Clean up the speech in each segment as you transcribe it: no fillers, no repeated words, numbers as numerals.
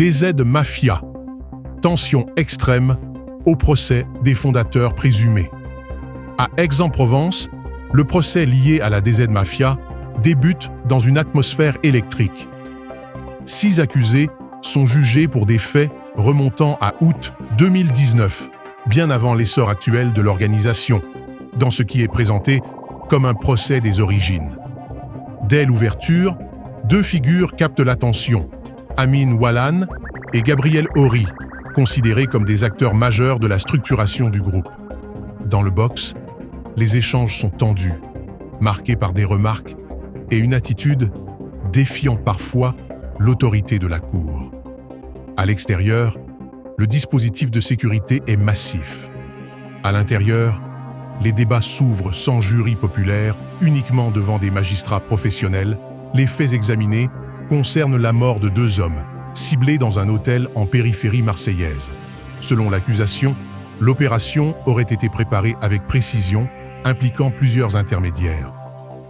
DZ Mafia. Tension extrême au procès des fondateurs présumés. À Aix-en-Provence, le procès lié à la DZ Mafia débute dans une atmosphère électrique. 6 accusés sont jugés pour des faits remontant à août 2019, bien avant l'essor actuel de l'organisation, dans ce qui est présenté comme un procès des origines. Dès l'ouverture, 2 figures captent l'attention, Amin Wallan et Gabriel Horry, considérés comme des acteurs majeurs de la structuration du groupe. Dans le box, les échanges sont tendus, marqués par des remarques et une attitude défiant parfois l'autorité de la cour. À l'extérieur, le dispositif de sécurité est massif. À l'intérieur, les débats s'ouvrent sans jury populaire, uniquement devant des magistrats professionnels. Les faits examinés concernent la mort de 2 hommes, ciblés dans un hôtel en périphérie marseillaise. Selon l'accusation, l'opération aurait été préparée avec précision, impliquant plusieurs intermédiaires.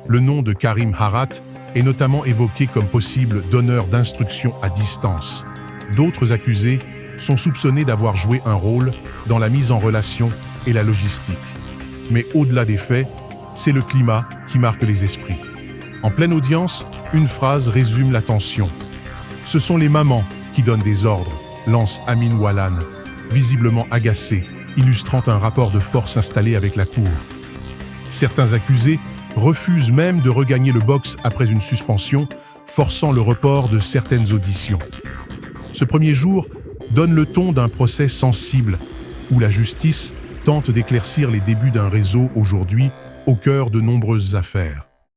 Le nom de Karim Harat est notamment évoqué comme possible donneur d'instructions à distance. D'autres accusés sont soupçonnés d'avoir joué un rôle dans la mise en relation et la logistique. Mais au-delà des faits, c'est le climat qui marque les esprits. En pleine audience, une phrase résume la tension. « Ce sont les mamans qui donnent des ordres », lance Amin Wallan, visiblement agacé, illustrant un rapport de force installé avec la cour. Certains accusés refusent même de regagner le box après une suspension, forçant le report de certaines auditions. Ce premier jour donne le ton d'un procès sensible, où la justice tente d'éclaircir les débuts d'un réseau aujourd'hui au cœur de nombreuses affaires.